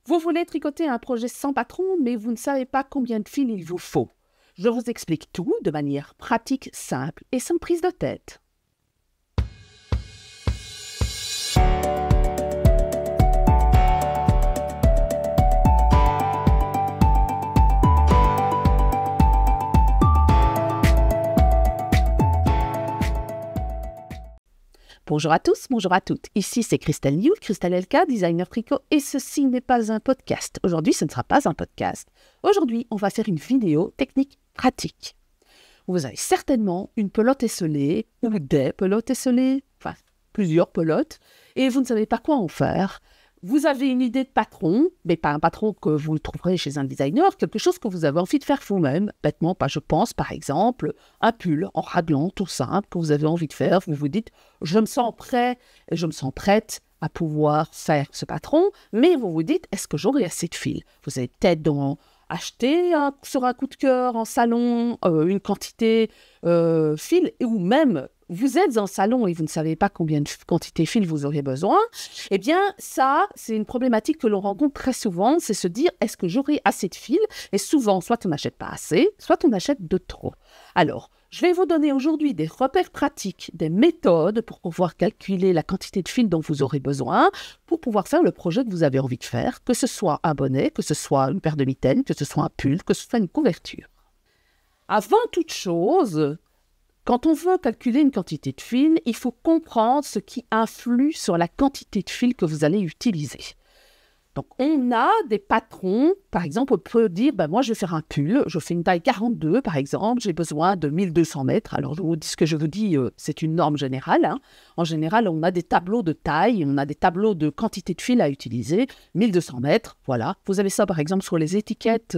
Vous voulez tricoter un projet sans patron, mais vous ne savez pas combien de fils il vous faut. Je vous explique tout de manière pratique, simple et sans prise de tête. Bonjour à tous, bonjour à toutes. Ici, c'est Christelle New, Christelle LK, designer tricot, et ceci n'est pas un podcast. Aujourd'hui, ce ne sera pas un podcast. Aujourd'hui, on va faire une vidéo technique pratique. Vous avez certainement une pelote esselée ou des pelotes esselées, enfin plusieurs pelotes, et vous ne savez pas quoi en faire. Vous avez une idée de patron, mais pas un patron que vous trouverez chez un designer, quelque chose que vous avez envie de faire vous-même, bêtement, je pense par exemple, un pull en raglan tout simple que vous avez envie de faire, vous vous dites « je me sens prêt, je me sens prête à pouvoir faire ce patron », mais vous vous dites « est-ce que j'aurai assez de fil ?» Vous avez peut-être acheté sur un coup de cœur en salon une quantité fil, ou même vous êtes en salon et vous ne savez pas combien de quantité de fil vous aurez besoin, eh bien ça, c'est une problématique que l'on rencontre très souvent, c'est se dire est-ce que j'aurai assez de fil? Et souvent, soit on n'achète pas assez, soit on achète de trop. Alors, je vais vous donner aujourd'hui des repères pratiques, des méthodes pour pouvoir calculer la quantité de fil dont vous aurez besoin, pour pouvoir faire le projet que vous avez envie de faire, que ce soit un bonnet, que ce soit une paire de mitaines, que ce soit un pull, que ce soit une couverture. Avant toute chose, quand on veut calculer une quantité de fil, il faut comprendre ce qui influe sur la quantité de fil que vous allez utiliser. Donc, on a des patrons, par exemple, on peut dire, moi je vais faire un pull, je fais une taille 42 par exemple, j'ai besoin de 1200 mètres. Alors, je vous dis ce que je vous dis, c'est une norme générale. Hein. En général, on a des tableaux de taille, on a des tableaux de quantité de fil à utiliser, 1200 mètres, voilà. Vous avez ça par exemple sur les étiquettes.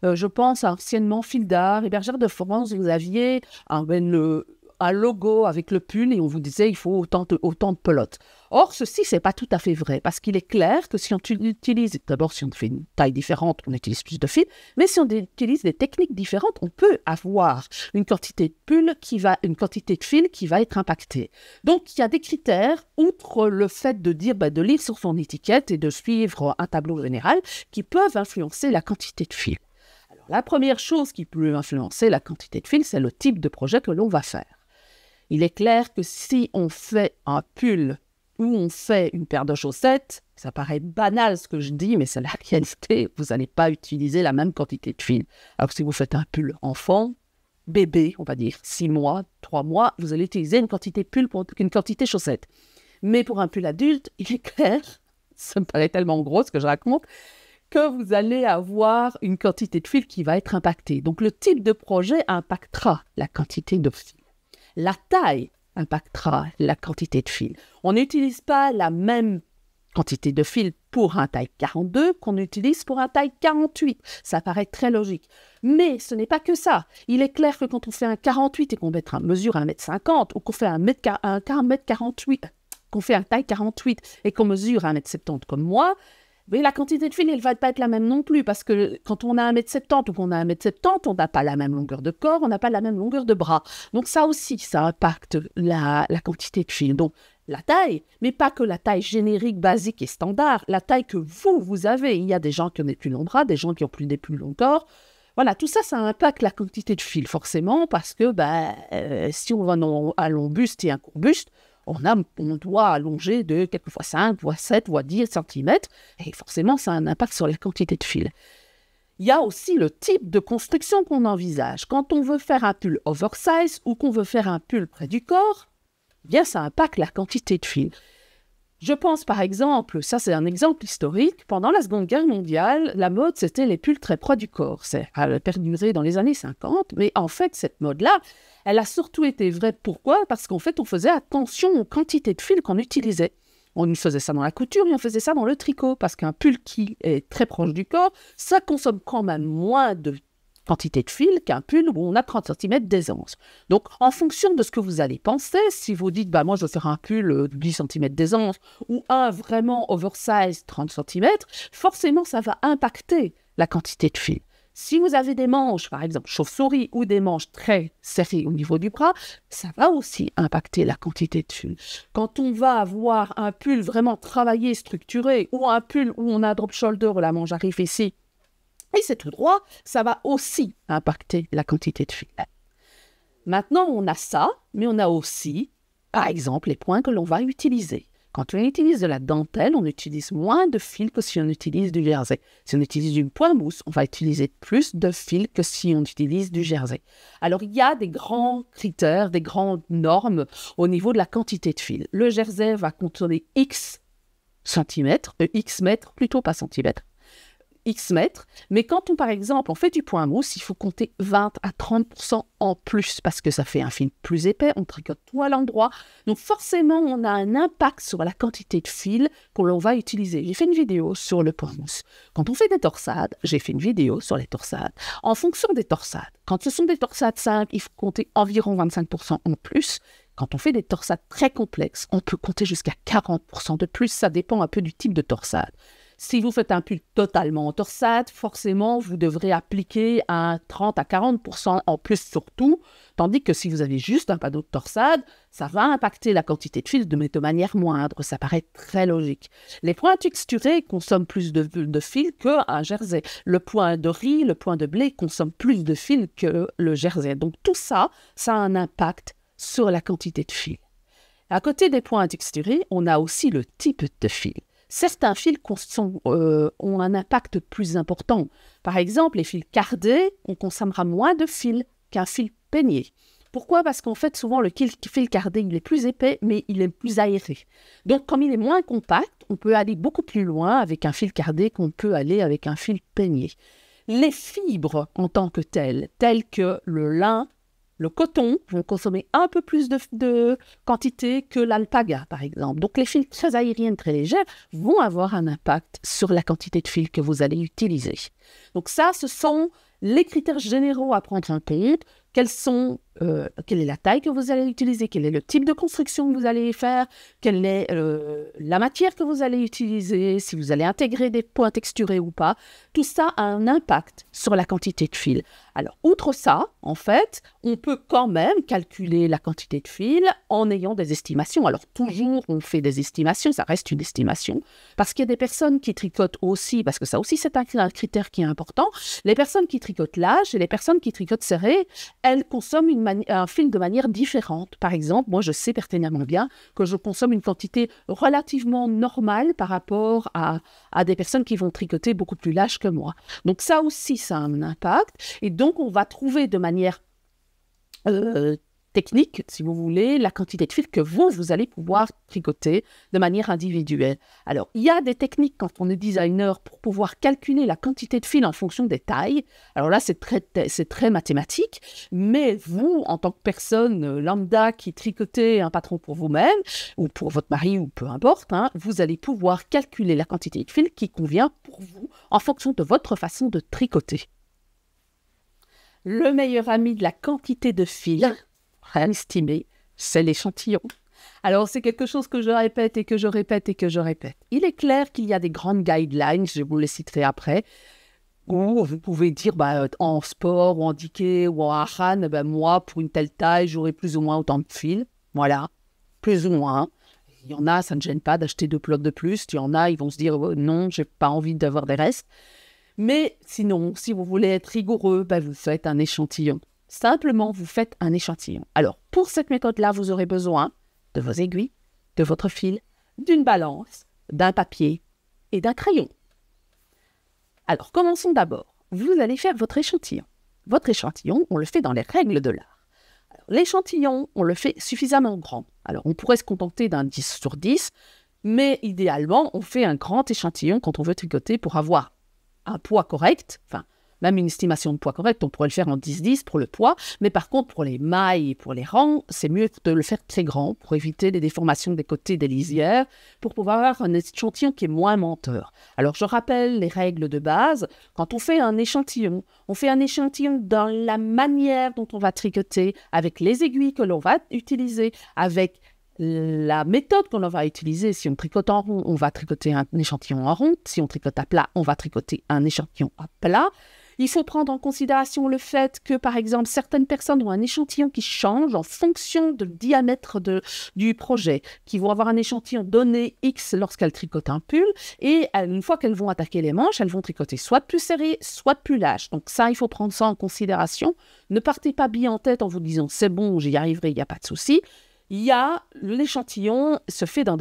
Je pense anciennement Fil d'Art et Bergère de France, vous aviez un logo avec le pull et on vous disait il faut autant de pelotes. Or, ceci, ce n'est pas tout à fait vrai parce qu'il est clair que si on utilise, d'abord si on fait une taille différente, on utilise plus de fil, mais si on utilise des techniques différentes, on peut avoir une quantité de fil qui va être impactée. Donc, il y a des critères, outre le fait de dire, de lire sur son étiquette et de suivre un tableau général, qui peuvent influencer la quantité de fil. La première chose qui peut influencer la quantité de fil, c'est le type de projet que l'on va faire. Il est clair que si on fait un pull ou on fait une paire de chaussettes, ça paraît banal ce que je dis, mais c'est la réalité, vous n'allez pas utiliser la même quantité de fil. Alors que si vous faites un pull enfant, bébé, on va dire 6 mois, 3 mois, vous allez utiliser une quantité de pull pour une quantité de chaussettes. Mais pour un pull adulte, il est clair, ça me paraît tellement gros ce que je raconte, que vous allez avoir une quantité de fil qui va être impactée. Donc, le type de projet impactera la quantité de fil. La taille impactera la quantité de fil. On n'utilise pas la même quantité de fil pour un taille 42 qu'on utilise pour un taille 48. Ça paraît très logique. Mais ce n'est pas que ça. Il est clair que quand on fait un 48 et qu'on mesure 1m50 ou qu'on fait un 1m48, qu'on fait un taille 48 et qu'on mesure 1m70 comme moi, mais la quantité de fil, elle ne va pas être la même non plus, parce que quand on a 1m70 ou qu'on a 1m70, on n'a pas la même longueur de corps, on n'a pas la même longueur de bras. Donc ça aussi, ça impacte la quantité de fil. Donc la taille, mais pas que la taille générique, basique et standard, la taille que vous avez. Il y a des gens qui ont des plus longs bras, des gens qui ont des plus longs corps. Voilà, tout ça, ça impacte la quantité de fil, forcément, parce que si on va à long buste et un court buste, on doit allonger de quelquefois 5, voire 7, voire 10 cm, et forcément, ça a un impact sur la quantité de fil. Il y a aussi le type de construction qu'on envisage. Quand on veut faire un pull oversize ou qu'on veut faire un pull près du corps, bien, ça impacte la quantité de fil. Je pense par exemple, ça c'est un exemple historique, pendant la Seconde Guerre mondiale, la mode c'était les pulls très proches du corps. Elle a perduré dans les années 50, mais en fait cette mode-là, elle a surtout été vraie. Pourquoi? Parce qu'en fait on faisait attention aux quantités de fil qu'on utilisait. On faisait ça dans la couture et on faisait ça dans le tricot, parce qu'un pull qui est très proche du corps, ça consomme quand même moins de quantité de fil qu'un pull où on a 30 cm d'aisance. Donc, en fonction de ce que vous allez penser, si vous dites, moi je vais faire un pull de 10 cm d'aisance ou un vraiment oversize 30 cm, forcément ça va impacter la quantité de fil. Si vous avez des manches, par exemple chauve-souris, ou des manches très serrées au niveau du bras, ça va aussi impacter la quantité de fil. Quand on va avoir un pull vraiment travaillé, structuré, ou un pull où on a drop shoulder, la manche arrive ici, et c'est tout droit, ça va aussi impacter la quantité de fil. Maintenant, on a ça, mais on a aussi, par exemple, les points que l'on va utiliser. Quand on utilise de la dentelle, on utilise moins de fil que si on utilise du jersey. Si on utilise du point mousse, on va utiliser plus de fil que si on utilise du jersey. Alors, il y a des grands critères, des grandes normes au niveau de la quantité de fil. Le jersey va contenir X centimètres, X mètres, plutôt pas centimètres, X mètres, mais quand on, par exemple, on fait du point mousse, il faut compter 20 à 30% en plus parce que ça fait un fil plus épais, on tricote tout à l'endroit. Donc forcément, on a un impact sur la quantité de fil que l'on va utiliser. J'ai fait une vidéo sur le point mousse. Quand on fait des torsades, j'ai fait une vidéo sur les torsades. En fonction des torsades, quand ce sont des torsades simples, il faut compter environ 25% en plus. Quand on fait des torsades très complexes, on peut compter jusqu'à 40% de plus. Ça dépend un peu du type de torsade. Si vous faites un pull totalement en torsade, forcément, vous devrez appliquer un 30 à 40% en plus sur tout, tandis que si vous avez juste un panneau de torsade, ça va impacter la quantité de fil de manière moindre. Ça paraît très logique. Les points texturés consomment plus de fil qu'un jersey. Le point de riz, le point de blé consomme plus de fil que le jersey. Donc tout ça, ça a un impact sur la quantité de fil. À côté des points texturés, on a aussi le type de fil. Certains fils ont un impact plus important. Par exemple, les fils cardés, on consommera moins de fil qu'un fil peigné. Pourquoi? Parce qu'en fait, souvent, le fil cardé, il est plus épais, mais il est plus aéré. Donc, comme il est moins compact, on peut aller beaucoup plus loin avec un fil cardé qu'on peut aller avec un fil peigné. Les fibres en tant que telles que le lin, le coton vont consommer un peu plus de quantité que l'alpaga, par exemple. Donc, les fils très aériennes, très légères, vont avoir un impact sur la quantité de fil que vous allez utiliser. Donc ça, ce sont les critères généraux à prendre en compte. Quelle est la taille que vous allez utiliser, quel est le type de construction que vous allez faire, quelle est la matière que vous allez utiliser, si vous allez intégrer des points texturés ou pas. Tout ça a un impact sur la quantité de fil. Alors, outre ça, en fait, on peut quand même calculer la quantité de fil en ayant des estimations. Alors, toujours, on fait des estimations, ça reste une estimation, parce qu'il y a des personnes qui tricotent aussi, parce que ça aussi, c'est un critère qui est important. Les personnes qui tricotent large et les personnes qui tricotent serré, elles consomment un fil de manière différente. Par exemple, moi, je sais pertinemment bien que je consomme une quantité relativement normale par rapport à des personnes qui vont tricoter beaucoup plus large que moi. Donc, ça aussi, ça a un impact. Et donc, on va trouver de manière technique, si vous voulez, la quantité de fil que vous allez pouvoir tricoter de manière individuelle. Alors, il y a des techniques quand on est designer pour pouvoir calculer la quantité de fil en fonction des tailles. Alors là, c'est très mathématique, mais vous, en tant que personne lambda qui tricotez un patron pour vous-même, ou pour votre mari, ou peu importe, vous allez pouvoir calculer la quantité de fil qui convient pour vous en fonction de votre façon de tricoter. Le meilleur ami de la quantité de fil, estimé, c'est l'échantillon. Alors, c'est quelque chose que je répète et que je répète et que je répète. Il est clair qu'il y a des grandes guidelines, je vous les citerai après, où vous pouvez dire, en sport, ou en diké, ou en haran, moi, pour une telle taille, j'aurai plus ou moins autant de fil. Voilà, plus ou moins. Il y en a, ça ne gêne pas d'acheter 2 plots de plus. Il y en a, ils vont se dire, non, j'ai pas envie d'avoir des restes. Mais sinon, si vous voulez être rigoureux, vous faites un échantillon. Simplement, vous faites un échantillon. Alors, pour cette méthode-là, vous aurez besoin de vos aiguilles, de votre fil, d'une balance, d'un papier et d'un crayon. Alors, commençons d'abord. Vous allez faire votre échantillon. Votre échantillon, on le fait dans les règles de l'art. L'échantillon, on le fait suffisamment grand. Alors, on pourrait se contenter d'un 10 sur 10, mais idéalement, on fait un grand échantillon quand on veut tricoter pour avoir un poids correct, même une estimation de poids correct, on pourrait le faire en 10-10 pour le poids, mais par contre, pour les mailles et pour les rangs, c'est mieux de le faire très grand pour éviter les déformations des côtés des lisières, pour pouvoir avoir un échantillon qui est moins menteur. Alors, je rappelle les règles de base. Quand on fait un échantillon dans la manière dont on va tricoter, avec les aiguilles que l'on va utiliser, avec la méthode qu'on va utiliser. Si on tricote en rond, on va tricoter un échantillon en rond. Si on tricote à plat, on va tricoter un échantillon à plat. Il faut prendre en considération le fait que, par exemple, certaines personnes ont un échantillon qui change en fonction du diamètre du projet, qui vont avoir un échantillon donné X lorsqu'elles tricotent un pull, et une fois qu'elles vont attaquer les manches, elles vont tricoter soit plus serré, soit plus lâche. Donc ça, il faut prendre ça en considération. Ne partez pas bien en tête en vous disant « c'est bon, j'y arriverai, il n'y a pas de souci ». L'échantillon se fait dans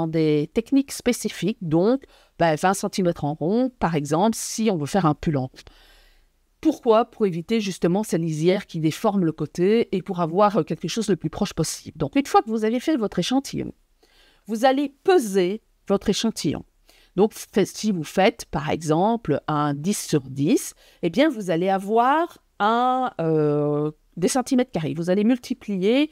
des techniques spécifiques, donc 20 cm en rond, par exemple, si on veut faire un pull en rond. Pourquoi ? Pour éviter justement ces lisières qui déforment le côté et pour avoir quelque chose le plus proche possible. Donc, une fois que vous avez fait votre échantillon, vous allez peser votre échantillon. Donc, si vous faites, par exemple, un 10 sur 10, eh bien, vous allez avoir des centimètres carrés. Vous allez multiplier